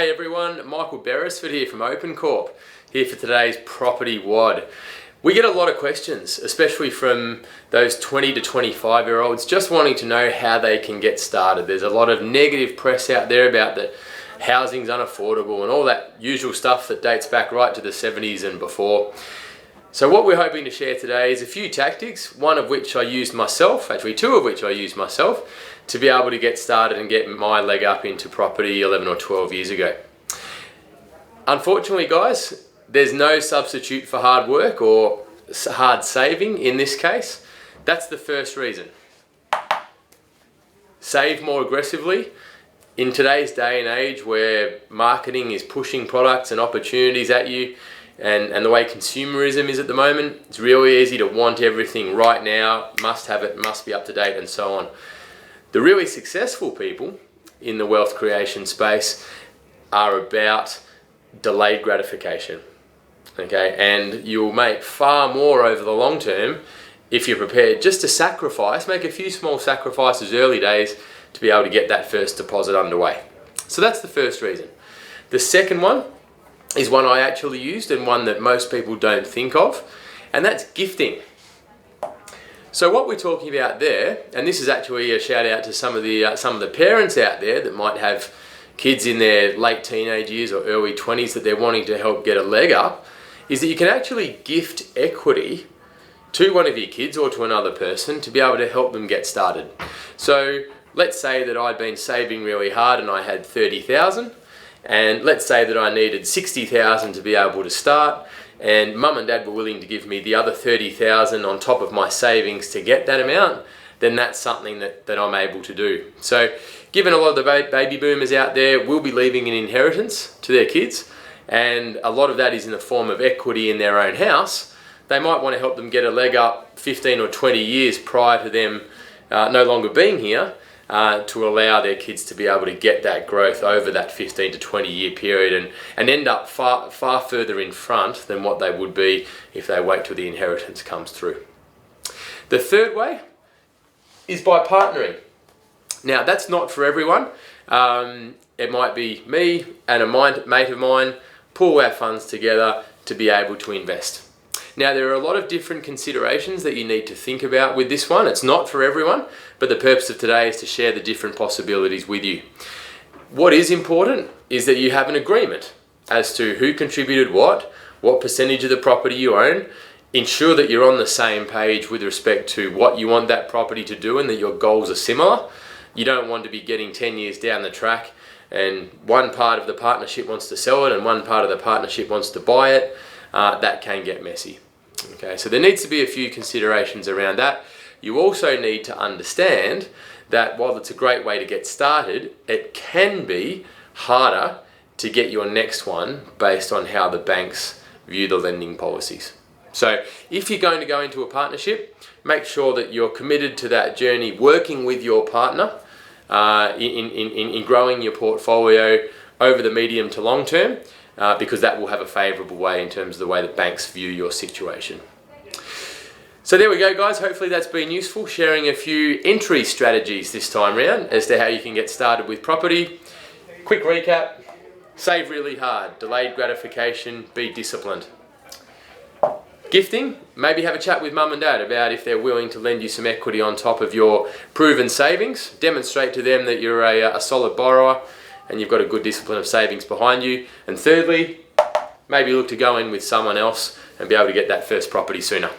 Hey everyone, Michael Beresford here from OpenCorp, here for today's Property WOD. We get a lot of questions, especially from those 20 to 25 year olds, just wanting to know how they can get started. There's a lot of negative press out there about that housing's unaffordable and all that usual stuff that dates back right to the 70s and before. So what we're hoping to share today is a few tactics, one of which I used myself, actually two of which I used myself, to be able to get started and get my leg up into property 11 or 12 years ago. Unfortunately, guys, there's no substitute for hard work or hard saving in this case. That's the first reason. Save more aggressively. In today's day and age where marketing is pushing products and opportunities at you, and the way consumerism is at the moment, it's really easy to want everything right now, must have it, must be up to date, and so on. The really successful people in the wealth creation space are about delayed gratification, okay? And you'll make far more over the long term if you're prepared just to sacrifice, make a few small sacrifices early days to be able to get that first deposit underway. So that's the first reason. The second one is one I actually used and one that most people don't think of, and that's gifting. So what we're talking about there, and this is actually a shout out to some of the parents out there that might have kids in their late teenage years or early 20s that they're wanting to help get a leg up, is that you can actually gift equity to one of your kids or to another person to be able to help them get started. So let's say that I'd been saving really hard and I had 30,000, and let's say that I needed 60,000 to be able to start, and mum and dad were willing to give me the other 30,000 on top of my savings to get that amount, then that's something that I'm able to do. So given a lot of the baby boomers out there will be leaving an inheritance to their kids, and a lot of that is in the form of equity in their own house, they might want to help them get a leg up 15 or 20 years prior to them no longer being here, to allow their kids to be able to get that growth over that 15 to 20 year period and end up far further in front than what they would be if they wait till the inheritance comes through. The third way is by partnering. Now that's not for everyone. It might be me and a mate of mine pull our funds together to be able to invest. Now there are a lot of different considerations that you need to think about with this one. It's not for everyone, but the purpose of today is to share the different possibilities with you. What is important is that you have an agreement as to who contributed what percentage of the property you own. Ensure that you're on the same page with respect to what you want that property to do and that your goals are similar. You don't want to be getting 10 years down the track and one part of the partnership wants to sell it and one part of the partnership wants to buy it. That can get messy. Okay, so there needs to be a few considerations around that. You also need to understand that while it's a great way to get started, it can be harder to get your next one based on how the banks view the lending policies. So if you're going to go into a partnership, make sure that you're committed to that journey, working with your partner in growing your portfolio over the medium to long term, because that will have a favourable way in terms of the way that banks view your situation. So there we go, guys. Hopefully that's been useful, sharing a few entry strategies this time round as to how you can get started with property. Quick recap: save really hard, delayed gratification, be disciplined. Gifting, maybe have a chat with mum and dad about if they're willing to lend you some equity on top of your proven savings. Demonstrate to them that you're a solid borrower and you've got a good discipline of savings behind you. And thirdly, maybe look to go in with someone else and be able to get that first property sooner.